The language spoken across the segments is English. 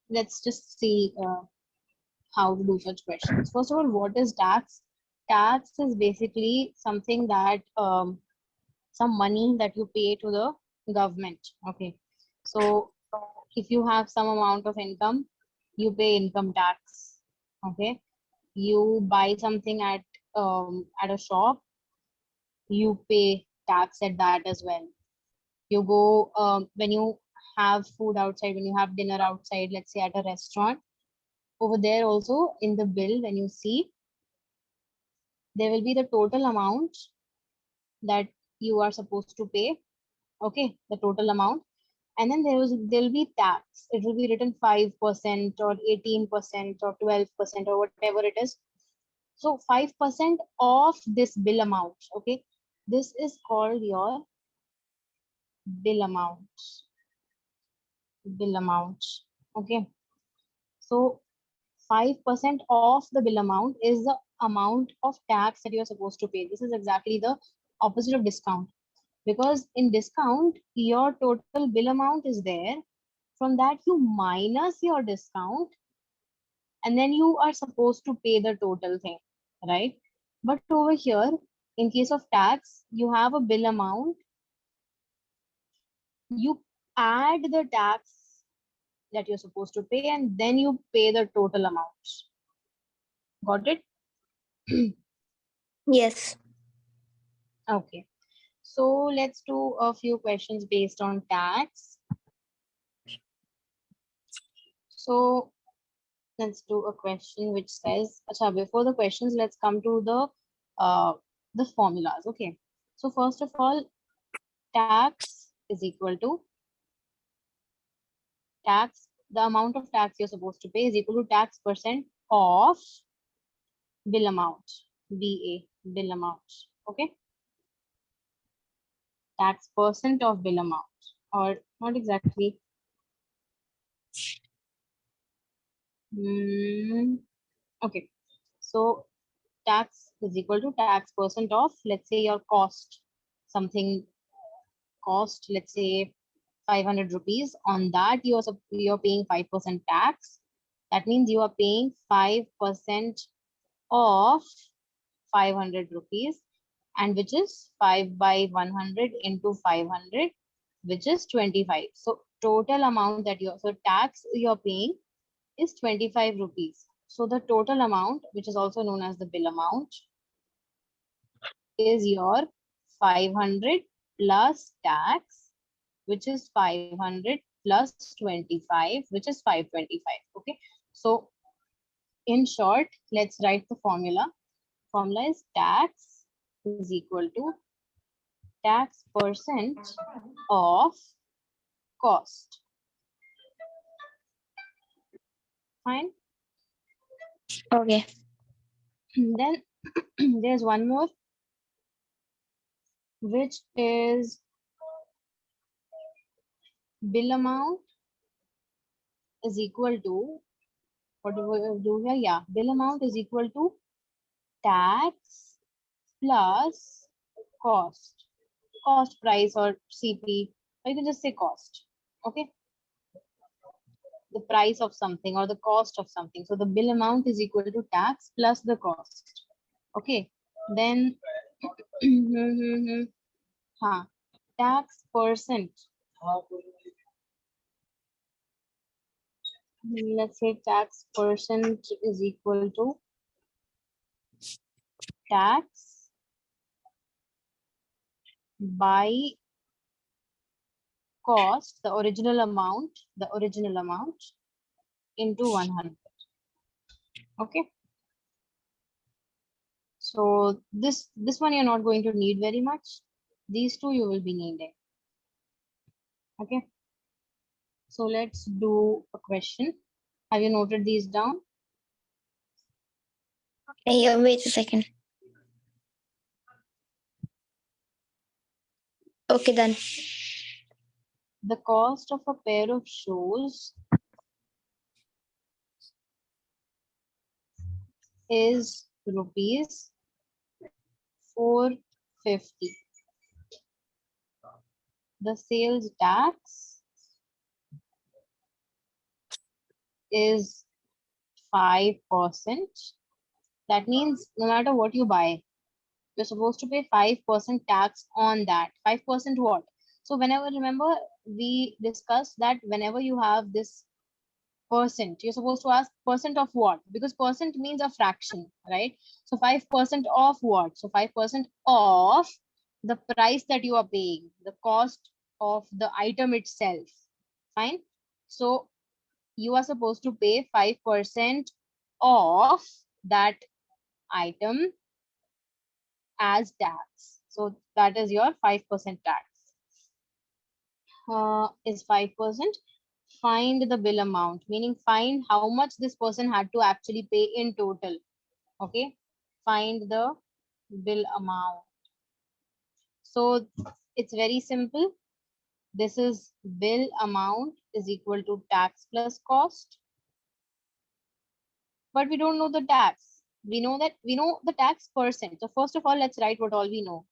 let's just see how to do such questions. First of all, what is tax? Tax is basically something that some money that you pay to the government. Okay, so if you have some amount of income, you pay income tax. Okay, you buy something at a shop, you pay tax at that as well. You go when you have food outside, when you have dinner outside, let's say at a restaurant, over there also in the bill, when you see, there will be the total amount that you are supposed to pay. Okay, the total amount, and then there'll be tax. It will be written 5% or 18% or 12% or whatever it is. So 5% of this bill amount. Okay, this is called your bill amount. Bill amount. Okay, so 5% of the bill amount is the amount of tax that you're supposed to pay. This is exactly the opposite of discount, because in discount your total bill amount is there. From that you minus your discount, and then you are supposed to pay the total thing, right? But over here, in case of tax, you have a bill amount, you add the tax that you're supposed to pay, and then you pay the total amount. Got it? Yes. Okay, so let's do a few questions based on tax. So let's do a question which says, acha, before the questions, let's come to the formulas. Okay, so first of all, tax is equal to tax, the amount of tax you're supposed to pay is equal to tax percent of bill amount, BA, bill amount. Okay, tax percent of bill amount, or not exactly. Okay, so tax is equal to tax percent of, let's say, your cost, something cost, let's say 500 rupees. On that you're paying 5% tax. That means you are paying 5% of 500 rupees, and which is 5 by 100 into 500, which is 25. So total amount that so tax you're paying is 25 rupees. So the total amount, which is also known as the bill amount, is your 500 plus tax, which is 500 plus 25, which is 525. Okay, so in short, let's write the formula. Formula is tax is equal to tax percent of cost. Fine. Okay. Then there's one more, which is bill amount is equal to, what do we do here? Yeah, bill amount is equal to tax plus cost. Cost, price, or CP, or you can just say cost. Okay, the price of something or the cost of something. So the bill amount is equal to tax plus the cost. Okay, then tax percent. Let's say tax percent is equal to tax by cost, the original amount into 100. Okay, so this one you're not going to need very much. These two you will be needing. Okay, so let's do a question. Have you noted these down? Yeah, wait a second. Okay, done. The cost of a pair of shoes is rupees 450. The sales tax is 5%. That means no matter what you buy, you're supposed to pay 5% tax on that. 5% what? So whenever, remember, we discussed that whenever you have this percent, you're supposed to ask percent of what? Because percent means a fraction, right? So 5% of what? So 5% of the price that you are paying, the cost of the item itself. Fine. So you are supposed to pay 5% of that item as tax. So that is your 5% tax. Is 5%. Find the bill amount, meaning find how much this person had to actually pay in total. Okay. Find the bill amount. So it's very simple. This is bill amount is equal to tax plus cost. But we don't know the tax. We know that we know the tax percent. So first of all, let's write what all we know.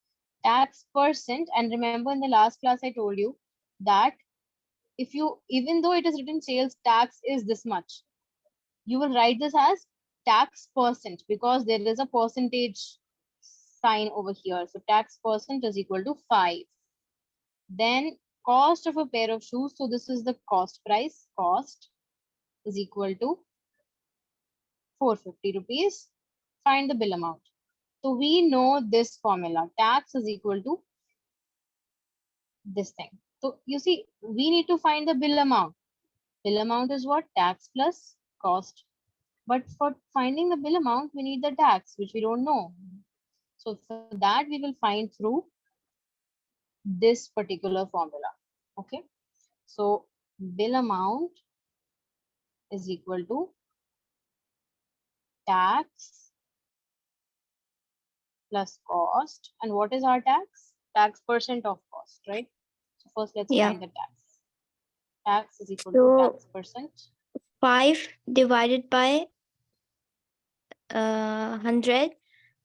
Tax percent. And remember in the last class, I told you that if you, even though it is written sales tax is this much, you will write this as tax percent because there is a percentage sign over here. So tax percent is equal to 5. Then cost of a pair of shoes. So this is the cost price. Cost is equal to 450 rupees. Find the bill amount. So we know this formula. Tax is equal to this thing. So you see, we need to find the bill amount. Bill amount is what? Tax plus cost. But for finding the bill amount, we need the tax, which we don't know. So for that, we will find through this particular formula. Okay. So bill amount is equal to tax plus cost. And what is our tax? Tax percent of cost, right? So first, let's Yeah. find the tax. Tax is equal to So tax percent. 5 divided by 100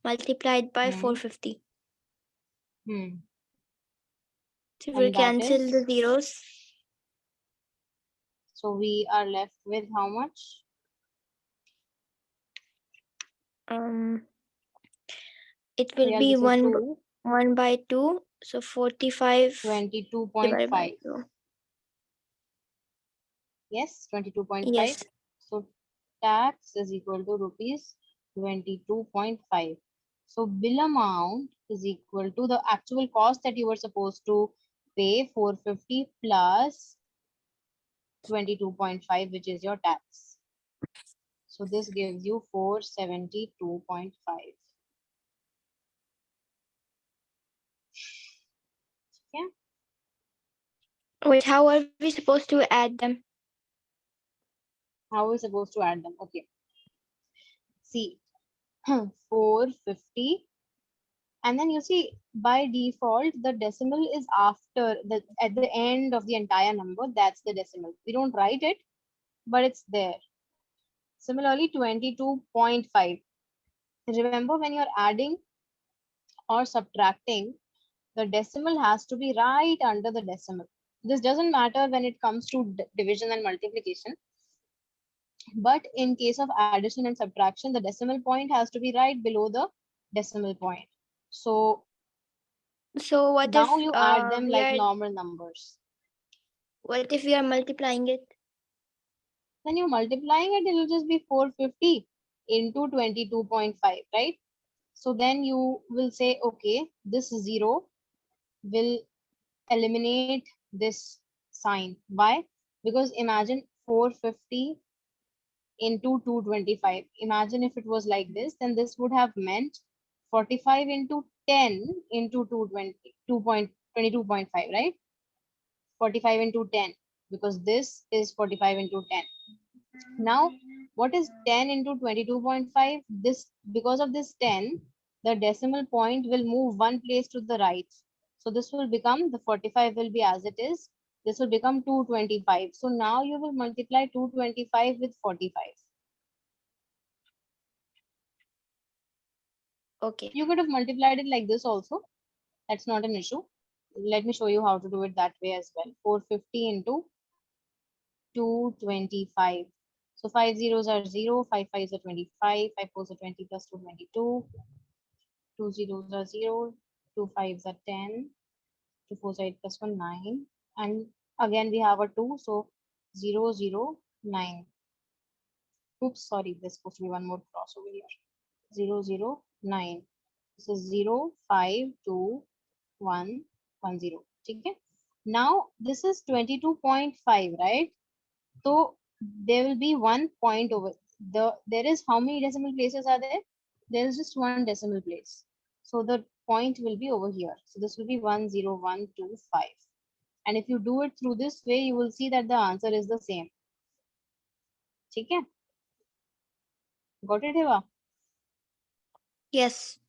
multiplied by Hmm. 450. Hmm. So we'll And that cancel the is, zeros. so we are left with how much? Um, it will Yeah, be this is 1 2, 1 by 2. So 45 divided by 22.5. 2. Yes, 22.5. Yes. So tax is equal to rupees 22.5. So bill amount is equal to the actual cost that you were supposed to pay, 450 plus 22.5, which is your tax. So this gives you 472.5. Yeah. Wait, how are we supposed to add them? How are we supposed to add them? Okay. See, 450. And then you see, by default, the decimal is after the at the end of the entire number. That's the decimal. We don't write it, but it's there. Similarly, 22.5. Remember, when you're adding or subtracting, the decimal has to be right under the decimal. This doesn't matter when it comes to division and multiplication. But in case of addition and subtraction, the decimal point has to be right below the decimal point. So So now you add them we like are normal numbers. what if we are multiplying it? Then you're multiplying it, it will just be 450 into 22.5, right? So then you will say, okay, this 0 will eliminate this sign. Why? Because imagine 450 into 225. Imagine if it was like this, then this would have meant 45 into 10 into 220, 2.22.5, right? 45 into 10, because this is 45 into 10. Now, what is 10 into 22.5? This, because of this 10, the decimal point will move one place to the right. So this will become, the 45 will be as it is. This will become 225. So now you will multiply 225 with 45. Okay. You could have multiplied it like this also. That's not an issue. Let me show you how to do it that way as well. 450 into 225. So 5 zeros are 0, 5 fives are 25, 5 fours are 20 plus 2, 22, 2 zeros are 0, 2 fives are 10, 2 fours are 8 plus 1, 9. And again we have a 2, so 0, 0, 9. Oops, sorry, there's supposed to be one more cross over here. 0, 0, 9. This is 0, 5, 2, 1, 1, 0. Okay. Now this is 22.5, right? So there will be one point over there is how many decimal places are there? There is just one decimal place. So the point will be over here. So this will be 10125. And if you do it through this way, you will see that the answer is the same. Okay? Got it, Eva? Yes.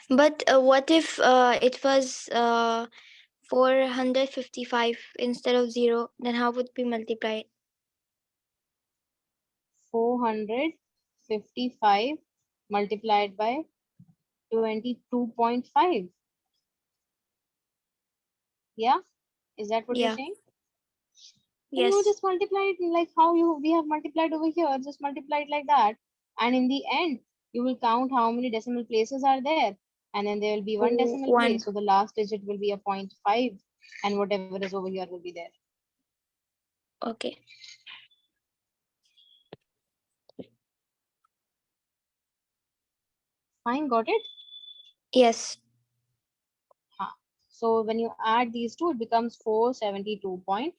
But what if it was 455 instead of 0? Then how would we multiply it? 455 multiplied by 22.5. Yeah? Is that what you're Yeah. saying? Then you Yes. just multiply it like how we have multiplied over here. Just multiply it like that. And in the end, you will count how many decimal places are there. And then there will be one decimal place. One. So the last digit will be a 0.5. And whatever is over here will be there. Okay. Fine, got it? Yes. Huh. So when you add these two, it becomes 472.5.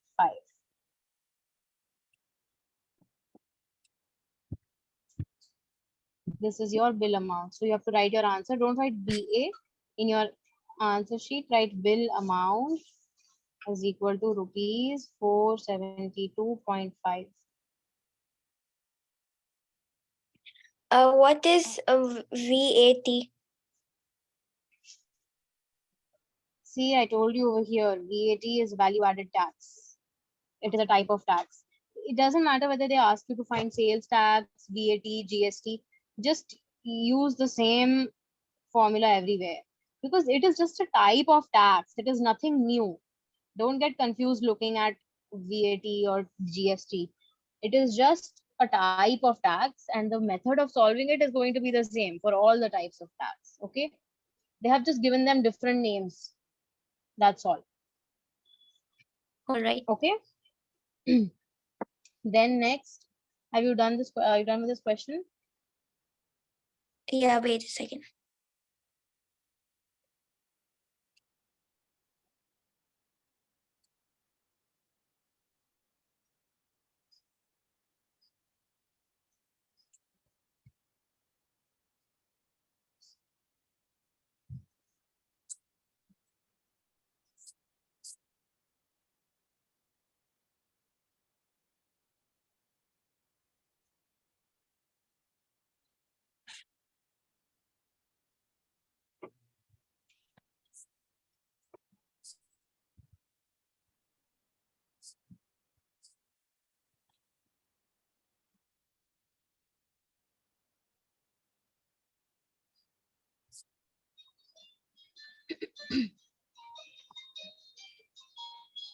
This is your bill amount. So you have to write your answer. Don't write BA in your answer sheet. Write bill amount is equal to rupees 472.5. What is VAT? See, I told you over here, VAT is value added tax. It is a type of tax. It doesn't matter whether they ask you to find sales tax, VAT, GST. Just use the same formula everywhere because it is just a type of tax. It is nothing new. Don't get confused looking at VAT or GST. It is just a type of tax, and the method of solving it is going to be the same for all the types of tax. Okay, they have just given them different names. That's all. All right. Okay. Then next, have you done this? Are you done with this question? Yeah, wait a second.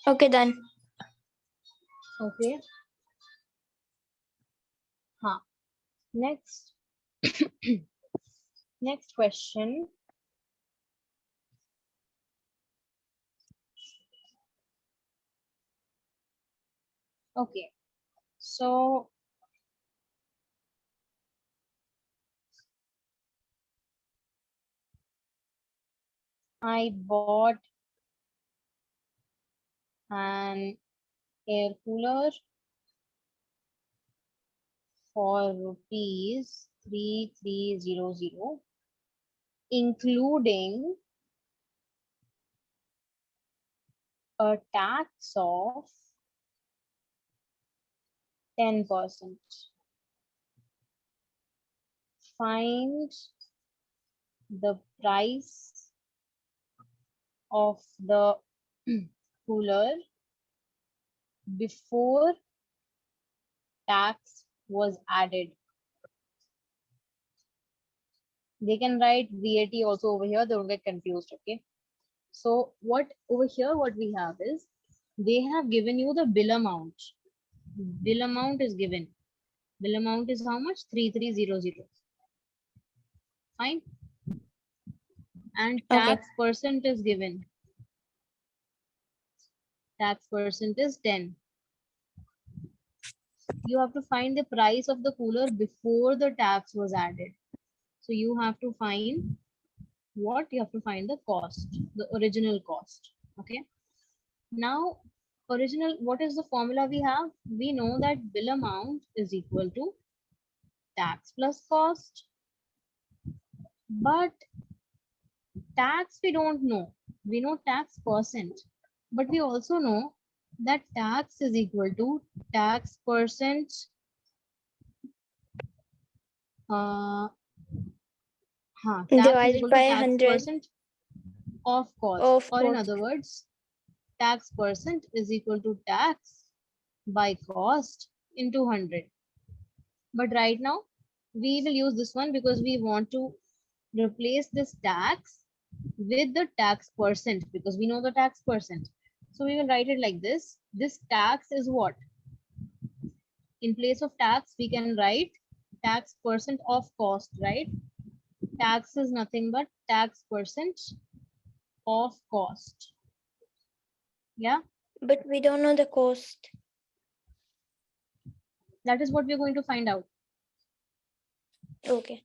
Okay, done. Okay. Huh. Next, next question. Okay. So I bought an air cooler for rupees 3300, including a tax of 10%. Find the price of the cooler before tax was added. They can write VAT also over here, they don't get confused. Okay. So what over here, what we have is they have given you the bill amount. Bill amount is given. Bill amount is how much? 3300. Fine. And Okay. tax percent is given. Tax percent is 10. You have to find the price of the cooler before the tax was added. So you have to find what? You have to find the cost, the original cost. Okay. Now, what is the formula we have? We know that bill amount is equal to tax plus cost, but tax we don't know. We know tax percent, but we also know that tax is equal to tax percent, uh, tax is Divided equal to by tax 100 percent of cost, of or in cost. other words, tax percent is equal to tax by cost into 100. But right now, we will use this one because we want to replace this tax with the tax percent because we know the tax percent. So we will write it like this. This tax is what? In place of tax, we can write tax percent of cost, right? Tax is nothing but tax percent of cost. Yeah, But we don't know the cost. that is what we're going to find out. Okay.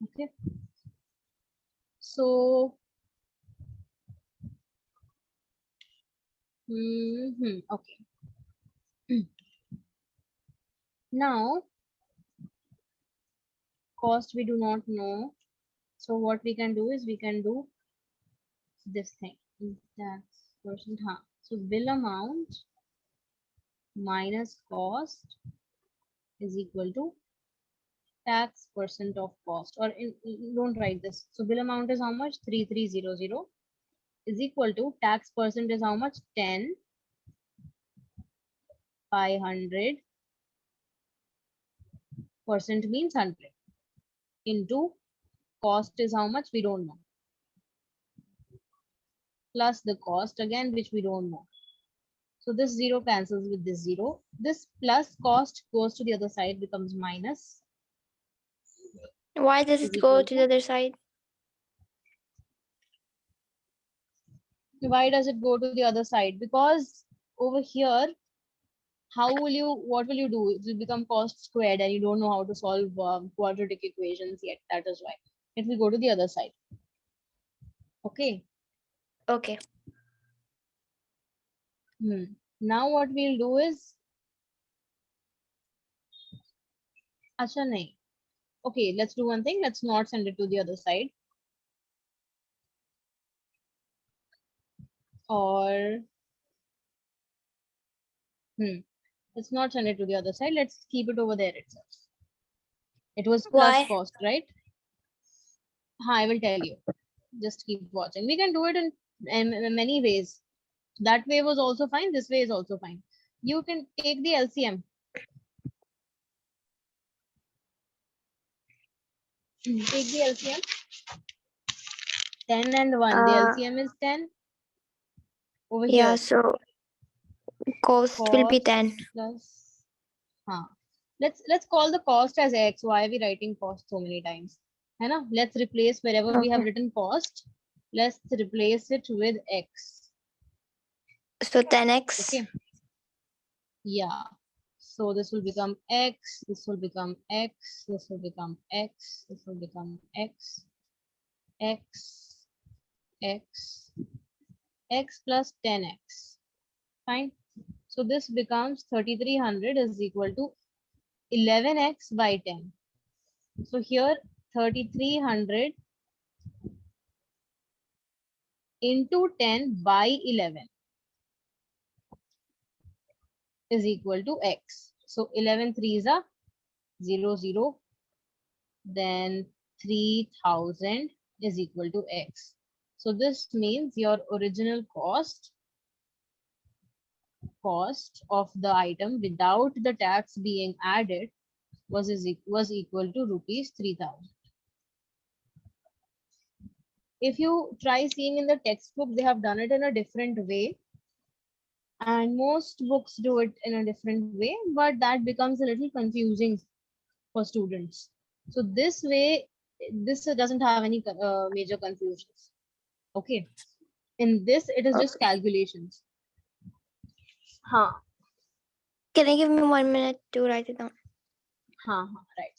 Okay. So, okay. Now, cost we do not know. So what we can do is we can do this thing. Tax percent. So bill amount minus cost is equal to tax percent of cost. Or don't write this. So bill amount is how much? 3300 is equal to tax percent is how much? 10, 500 percent means 100 into cost is how much? We don't know. Plus the cost again, which we don't know. So this 0 cancels with this 0. This plus cost goes to the other side, becomes minus, Why does is it go equal to the to. other side? Why does it go to the other side? Because over here, what will you do? It will become cost squared and you don't know how to solve quadratic equations yet. That is why. It will go to the other side. Okay. Okay. Now what we'll do is, acha nahi. Okay, let's do one thing. Let's not send it to the other side. Or, let's not send it to the other side. Let's keep it over there itself. It was plus Why? cost, right? I will tell you. Just keep watching. We can do it in many ways. That way was also fine. This way is also fine. You can take the LCM. Take the LCM. 10 and 1. The Uh, LCM is 10 over yeah, here. so cost will be Cost 10. plus. Let's call the cost as X. Why are we writing cost so many times? है ना? Let's replace wherever we have Okay. written cost. Let's replace it with X. So 10x. Okay. Yeah. So this will become X, this will become X, this will become X, this will become X, X, X, X plus 10x. Fine. So this becomes 3300 is equal to 11x by 10. So here 3300 into 10 by 11 is equal to X. So 11 threes are 0, 0. Then 3000 is equal to X. So this means your original cost of the item without the tax being added was equal to rupees 3000. If you try seeing in the textbook, they have done it in a different way. And most books do it in a different way, but that becomes a little confusing for students. So this way, this doesn't have any major confusions. Okay. In this, it is just Okay. calculations. Huh. Can you give me 1 minute to write it down? Huh. Right.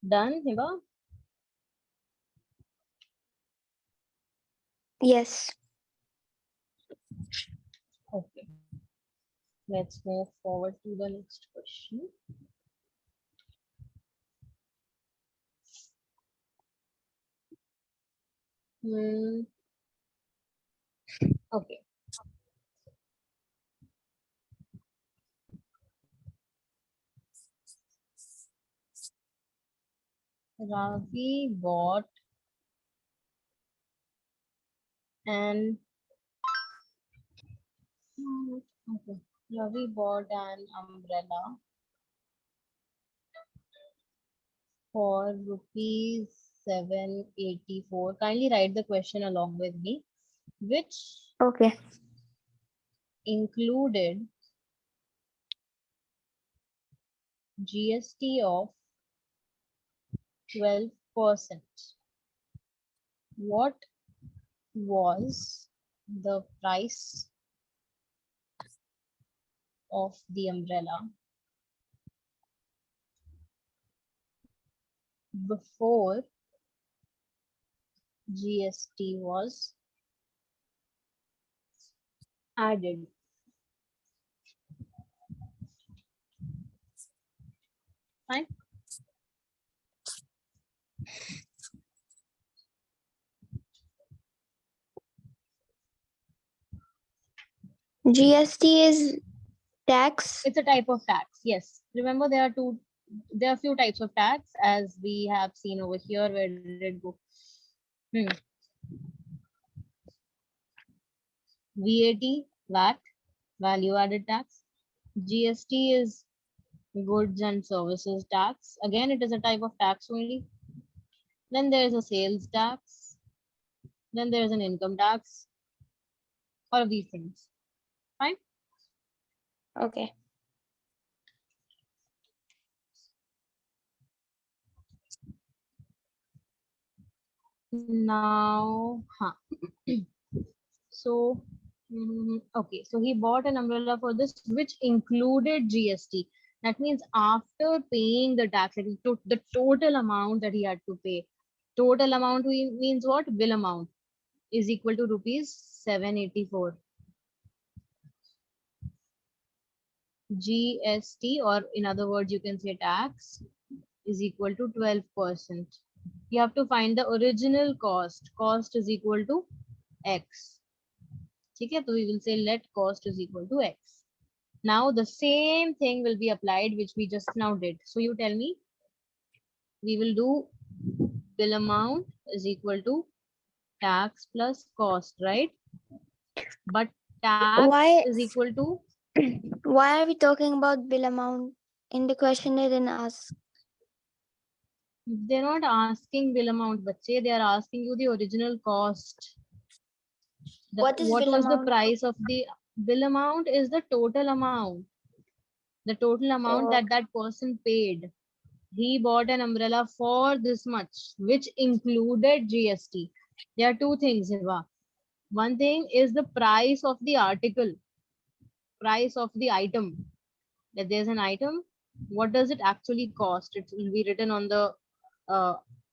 Done, Hiba? Yes. Okay. Let's move forward to the next question. Hmm. Okay. Ravi bought an okay. Ravi bought an umbrella for rupees 784. Kindly write the question along with me, which Okay. included GST of 12%. What was the price of the umbrella before GST was added? Fine. GST is tax. It's a type of tax. Yes. Remember, there are few types of tax as we have seen over here. Where did it go? Hmm. VAT, value added tax. GST is goods and services tax. Again, it is a type of tax only. Then there is a sales tax. Then there is an income tax. All of these things. Fine. Okay. Now, so okay, so he bought an umbrella for this, which included GST. That means after paying the tax, like the total amount that he had to pay. Total amount means what? Bill amount. is equal to rupees 784. GST, or in other words, you can say tax, is equal to 12%. You have to find the original cost. Cost is equal to X. Okay, so we will say let cost is equal to X. Now the same thing will be applied which we just now did. So you tell me, we will do bill amount is equal to tax plus cost, right? But tax Why is equal to, why are we talking about bill amount? In the question they didn't ask. they're not asking bill amount, bache, they are asking you the original cost. What is What bill was the amount? price of the bill amount is the total amount. The total amount Oh, that that person paid. He bought an umbrella for this much, which included GST. There are two things, Hiba. One thing is the price of the article, price of the item. That there's an item, what does it actually cost? It will be written on the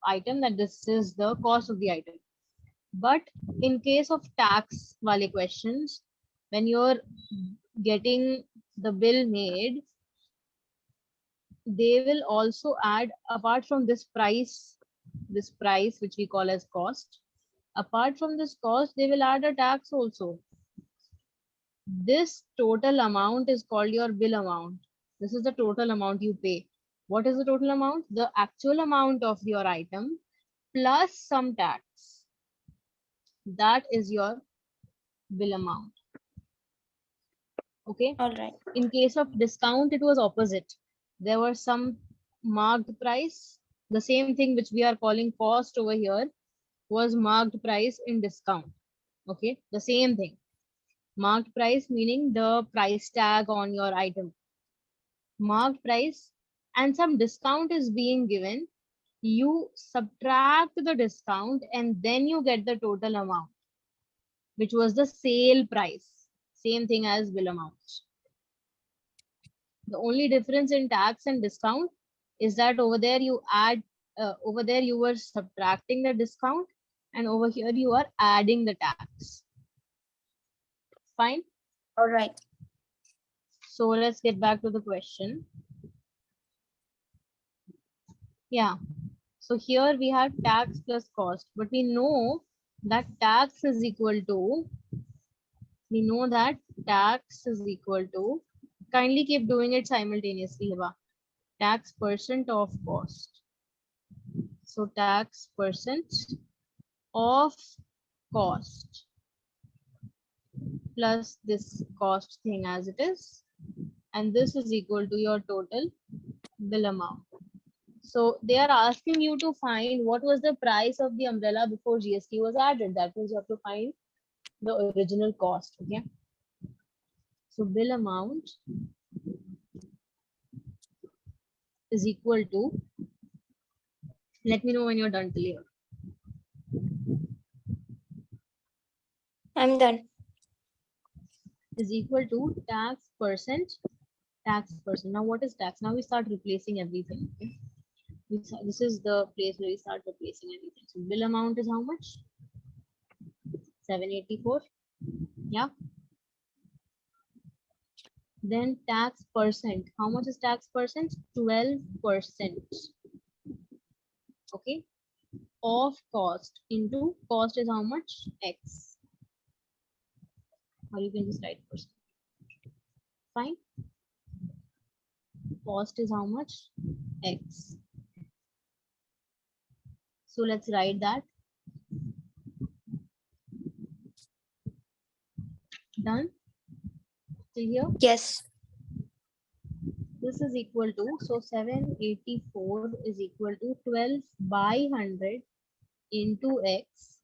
item that this is the cost of the item. But in case of tax wale questions, when you're getting the bill made, they will also add, apart from this price which we call as cost, apart from this cost, they will add a tax also. This total amount is called your bill amount. This is the total amount you pay. What is the total amount? The actual amount of your item plus some tax. That is your bill amount. Okay. all right. In case of discount, it was opposite. There was some marked price. The same thing which we are calling cost over here was marked price in discount. Okay. The same thing. Marked price meaning the price tag on your item. Marked price and some discount is being given. You subtract the discount and then you get the total amount, which was the sale price. Same thing as bill amount. The only difference in tax and discount is that over there you add, over there you were subtracting the discount, and over here you are adding the tax. Fine. All right. So let's get back to the question. Yeah. So here we have tax plus cost, but we know that tax is equal to, we know that tax is equal to, kindly keep doing it simultaneously, Hiba. Tax percent of cost. So tax percent of cost plus this cost thing as it is, and this is equal to your total bill amount. So they are asking you to find what was the price of the umbrella before GST was added. That means you have to find the original cost. Okay. So bill amount is equal to, let me know when you're done till here. I'm done. Is equal to tax percent. Tax percent. Now what is tax? Now we start replacing everything. Okay? This is the place where we start replacing everything. So bill amount is how much? 784. Yeah. Then tax percent. How much is tax percent? 12%. Okay. Of cost into cost is how much? X. Or you can just write percent. Fine. Cost is how much? X. So let's write that. Done. Till here. Yes. This is equal to, so 784 is equal to 12 by 100 into X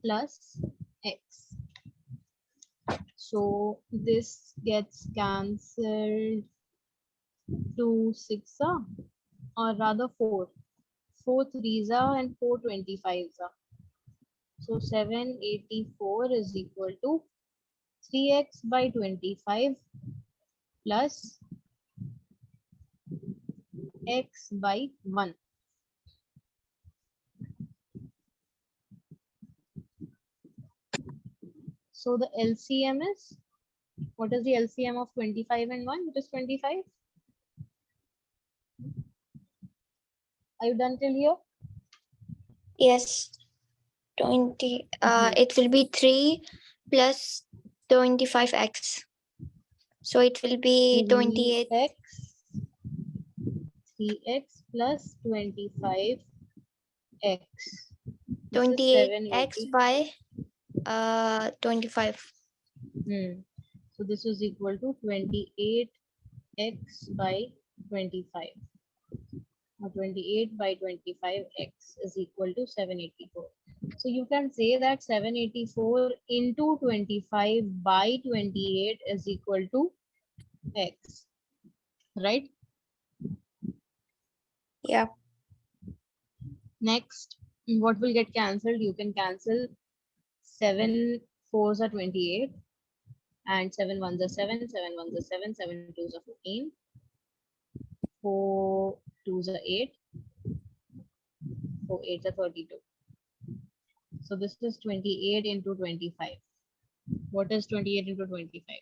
plus X. So this gets cancelled, 2 6 or rather 4. 4 3s and 4 25s. So 784 is equal to 3x by 25 plus x by 1. So the LCM is, what is the LCM of 25 and 1? It is 25. Are you done till here? Yes. 20. Hmm. It will be 3 plus 25x. So it will be 28. 3x plus 25x. This is 28x 780. by 25. So this is equal to 28x by 25. Now 28 by 25x is equal to 784. So you can say that 784 into 25 by 28 is equal to x, right? Yeah. Next, what will get cancelled? You can cancel 7 fours are 28 and 7 ones are 7, 7 ones are 7, 7 twos are 14, 4 twos are 8, 4 eights are 32. So this is 28 into 25. What is 28 into 25?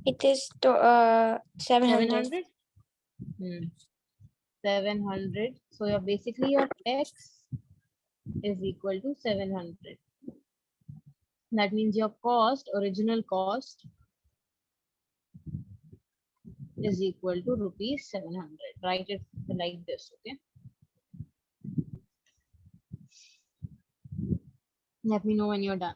It is 700. 700? 700. So your basically your x is equal to 700. That means your cost, original cost, is equal to rupees 700. Write it like this, okay? Let me know when you're done.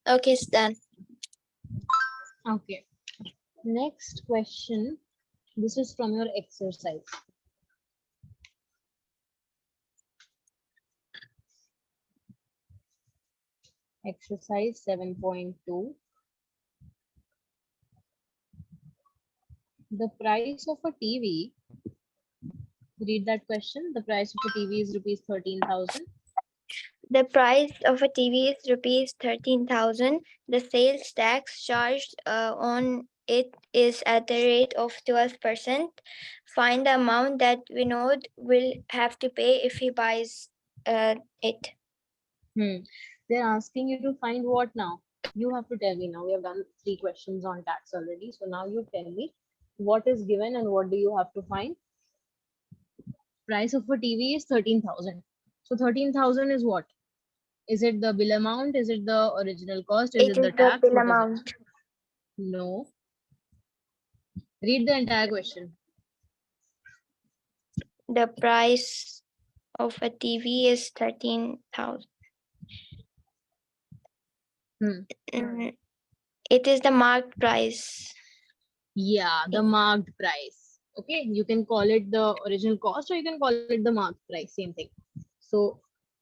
Okay, it's done. Okay. Next question. This is from your exercise. Exercise 7.2. The price of a TV, read that question. The price of a TV is rupees 13,000. The price of a TV is rupees 13,000. The sales tax charged on it is at the rate of 12%. Find the amount that Vinod will have to pay if he buys it. They're asking you to find what now? You have to tell me now. We have done 3 questions on tax already. So now you tell me what is given and what do you have to find? Price of a TV is 13,000. So 13,000 is what? Is it the bill amount? Is it the original cost? Is It it is the the tax? bill What is it? amount. No. Read the entire question. The price of a TV is 13,000. It is the marked price. Yeah, the marked price. Okay, you can call it the original cost or you can call it the marked price, same thing. So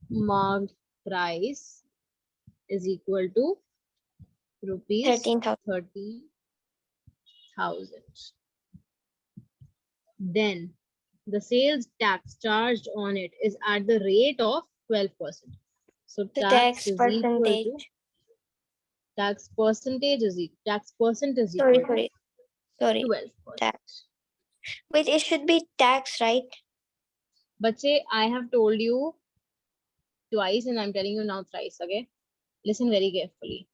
marked price is equal to rupees 13,000. 30,000. Then the sales tax charged on it is at the rate of 12%. So The tax tax is equal percentage. to tax percent is Sorry, equal to sorry, sorry. 12%. Tax. Wait, it should be tax, right? But say I have told you twice and I'm telling you now thrice, okay? Listen very carefully.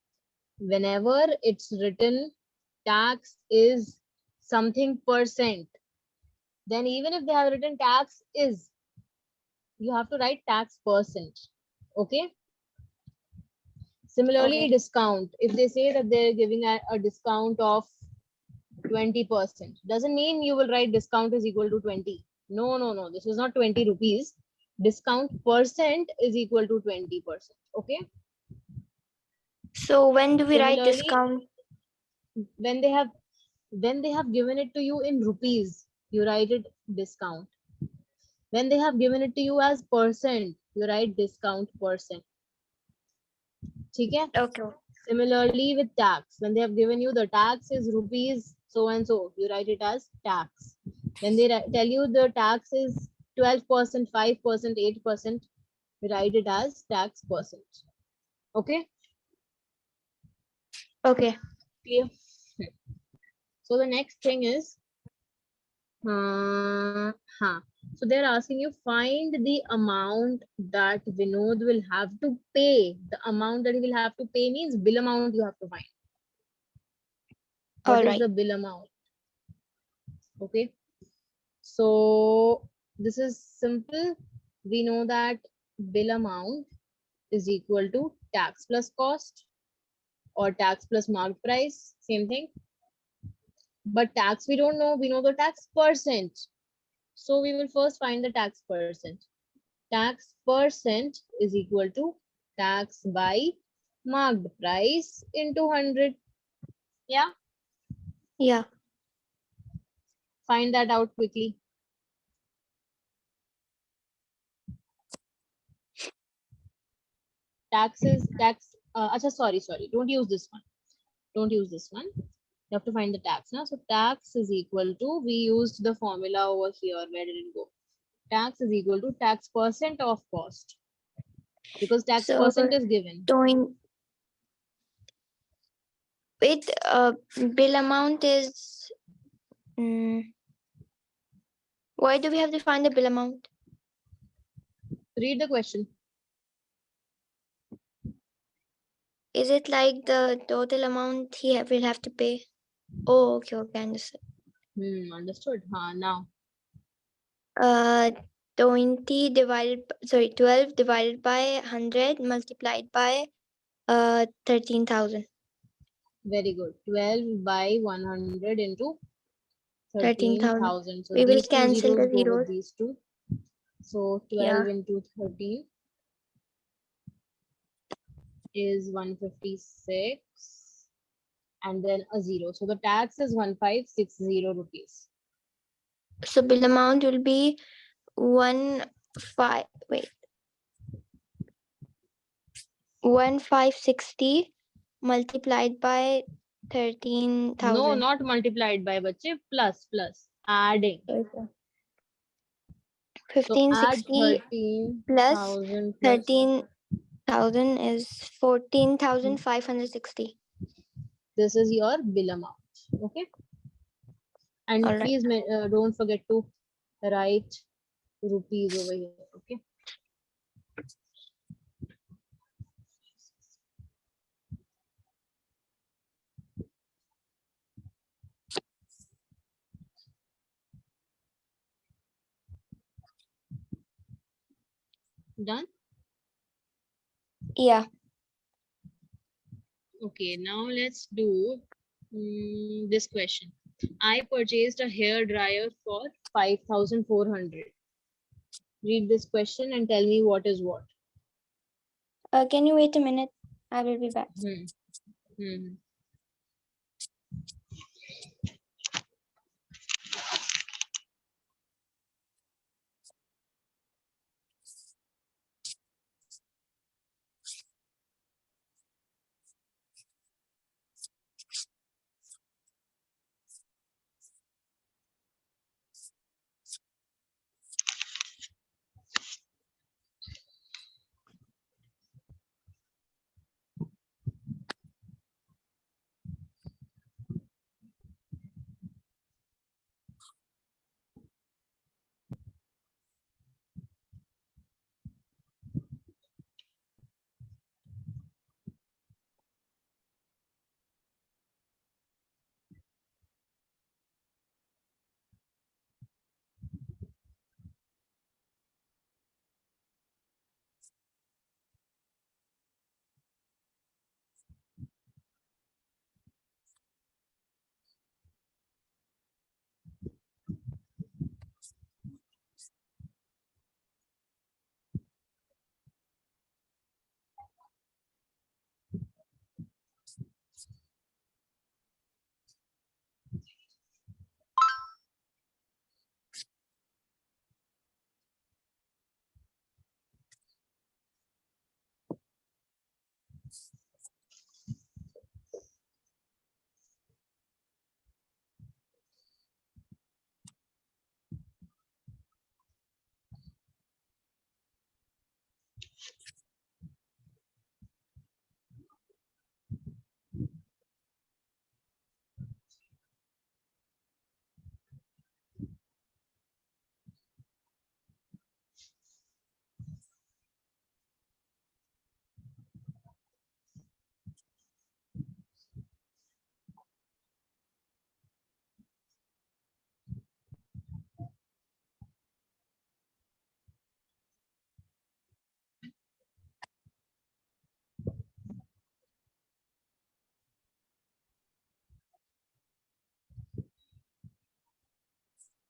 Whenever it's written tax is something percent, then even if they have written tax is, you have to write tax percent. Okay? Similarly, Okay. discount. If they say that they're giving a discount of 20%, doesn't mean you will write discount is equal to 20. No, no, no. This is not 20 rupees. Discount percent is equal to 20%. Okay. So when do we write Similarly, discount? when they have given it to you in rupees, you write it discount. When they have given it to you as percent, you write discount percent. Okay. Okay. Similarly with tax, when they have given you the tax is rupees so and so, you write it as tax. When they tell you the tax is 12%, 5%, 8%, you write it as tax percent. Okay, Okay. clear? So the next thing is, so they're asking you find the amount that Vinod will have to pay. The amount that he will have to pay means bill amount you have to find. What All is right. the bill amount? Okay. So this is simple. We know that bill amount is equal to tax plus cost or tax plus market price, same thing. But tax we don't know, we know the tax percent. So we will first find the tax percent. Tax percent is equal to tax by marked price into 100. Yeah, Yeah. find that out quickly. Sorry, don't use this one. Don't use this one. You have to find the tax now. So tax is equal to, we used the formula over here. Where did it go? Tax is equal to tax percent of cost, because tax So percent is given. doing with bill amount is why do we have to find the bill amount? Read the question. Is it like the total amount he will have to pay? Oh, okay, okay, understood. Understood. Now 20 divided, sorry, 12 divided by 100 multiplied by 13,000. very good. 12 by 100 into 13,000. 13,000. So We will these two cancel zeros the go with zeros. these two. So 12 Yeah. into 13 is 156, and then a zero. So the tax is 1560 rupees. So bill amount will be 1560 multiplied by No, 13,000. not multiplied by bache, plus adding. Okay. So add 1560 plus 13,000 plus. 13,000 is 14,560. This is your bill amount. Okay. And All right. please don't forget to write rupees over here. Okay. Done. Yeah. Okay. Now let's do this question. I purchased a hair dryer for 5,400. Read this question and tell me what is what. Can you wait a minute? I will be back. Hmm. Hmm.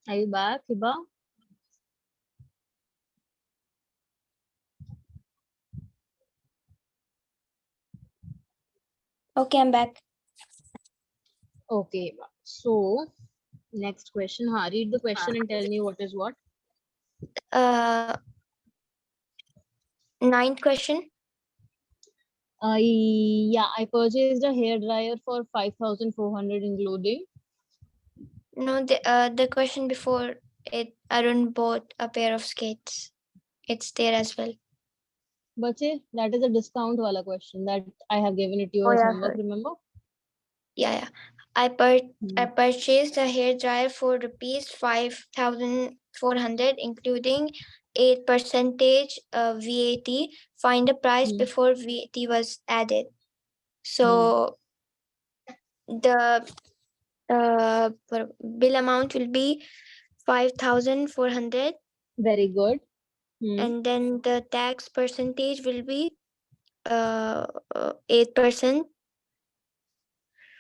Are you back, Hiba? Okay, I'm back. Okay, Hiba. So, next question. Read the question and tell me what is what. Uh, Ninth question. I purchased a hair dryer for 5,400 including. No, the question before it, Arun bought a pair of skates. It's there as well. Bache, that is a discount wala question that I have given it to you Oh as yeah, homework, sorry. remember? Yeah, yeah. I Hmm. purchased a hair dryer for rupees 5,400, including 8% VAT. Find the price Hmm. before VAT was added. Hmm. So the bill amount will be 5,400, Very good. Hmm. and then the tax percentage will be uh 8%.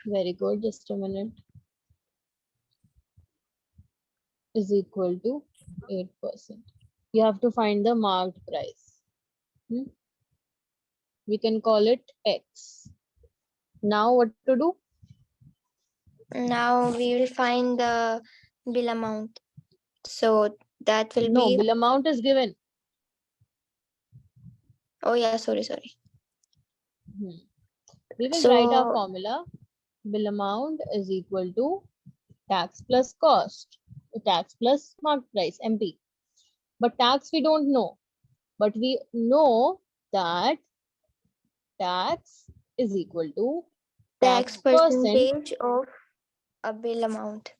Very good. Just a minute. Is equal to 8%. You have to find the marked price. Hmm. We can call it X. Now what to do? Now we will find the bill amount. So that will No, be, bill amount is given. oh yeah, sorry. Hmm. We will write our So formula. Bill amount is equal to tax plus cost. Tax plus marked price, MP. But tax we don't know. But we know that tax is equal to tax tax percent percentage of a bill amount.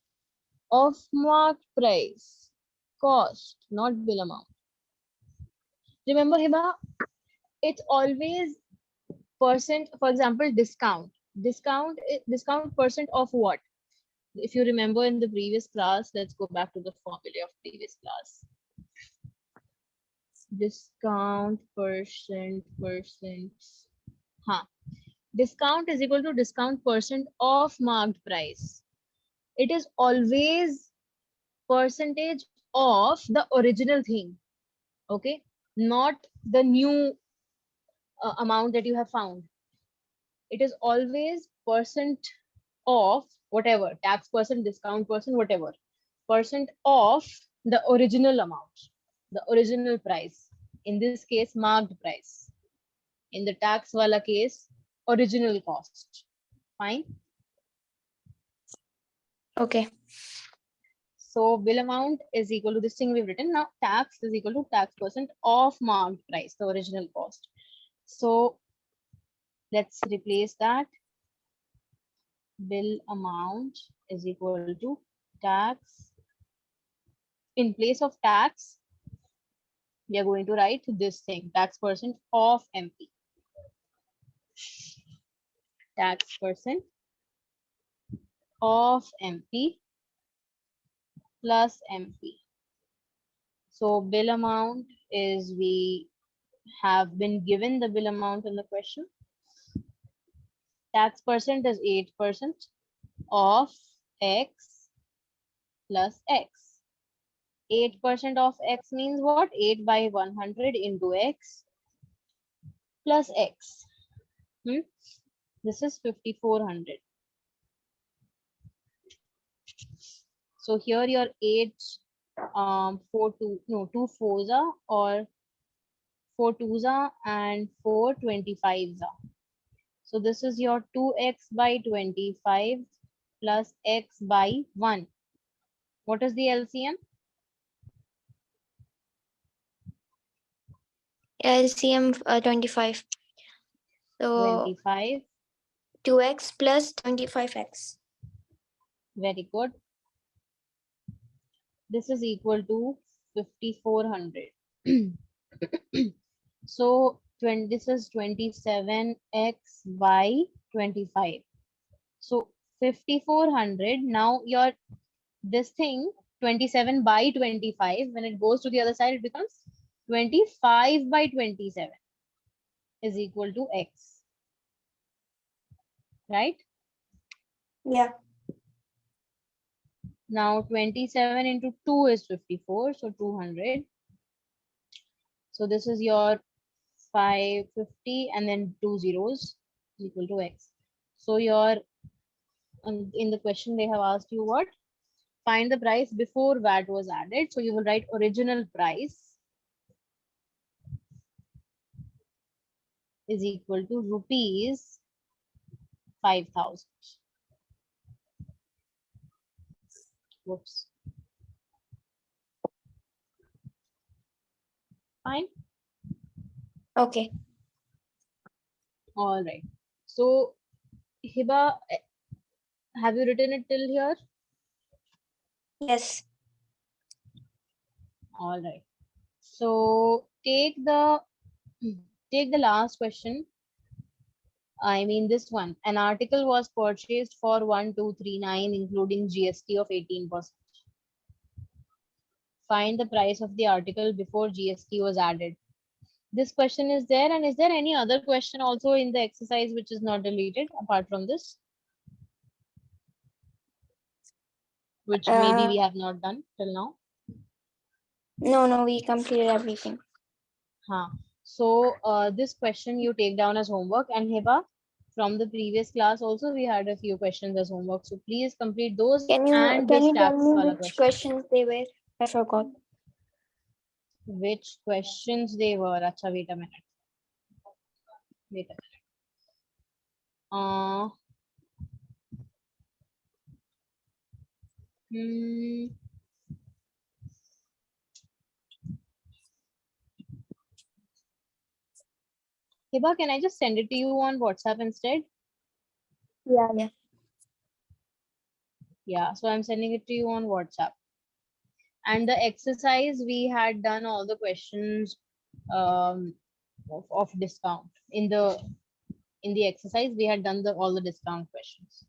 of marked price. Cost, not bill amount. Remember, Hiba, it's always percent. For example, discount. Discount percent of what? If you remember in the previous class, let's go back to the formula of previous class. Discount percent. Huh. Discount is equal to discount percent of marked price. It is always percentage of the original thing. Okay, not the new amount that you have found. It is always percent of whatever, tax percent, discount percent, whatever, percent of the original amount, the original price. In this case, marked price. In the tax wala case, original cost. Fine. Okay. So bill amount is equal to this thing we've written. Now tax is equal to tax percent of marked price, the original cost. So let's replace that. Bill amount is equal to tax. In place of tax, we are going to write this thing, tax percent of MP. Tax percent of MP plus MP. So bill amount is, we have been given the bill amount in the question. Tax percent is 8% of X plus X. 8% of X means what? 8 by 100 into X plus X. Hmm? This is 5,400. So here your 8, 4 2, no, 2 fours are, or 4 twos are, and 4 25s are. So this is your 2x by 25 plus x by 1. What is the LCM? LCM 25. So 25. 2x plus 25x. Very good. This is equal to 5,400. So 20, this is 27x by 25. So 5,400. Now your this thing 27 by 25, when it goes to the other side, it becomes 25 by 27 is equal to x, right? Yeah. Now 27 into 2 is 54, so 200. So this is your 550 and then two zeros is equal to x. So your in the question they have asked you what? Find the price before VAT was added. So you will write original price is equal to rupees 5,000. Whoops. Fine. Okay. All right. So Hiba, have you written it till here? Yes. All right. So take the last question. I mean this one. An article was purchased for 1239 including GST of 18%. Find the price of the article before GST was added. This question is there, and is there any other question also in the exercise which is not related apart from this, which maybe Uh, we have not done till now? no, we completed everything. Huh. So this question you take down as homework, and Hiba, from the previous class also we had a few questions as homework. So please complete those and Can this you tell tax me wala which question. questions they were? I forgot. Which questions they were? Acha, wait a minute. Wait a minute. Uh, hmm, Hiba, can I just send it to you on WhatsApp instead? Yeah, yeah. Yeah, so I'm sending it to you on WhatsApp. And the exercise we had done all the questions of discount in the exercise we had done all the discount questions.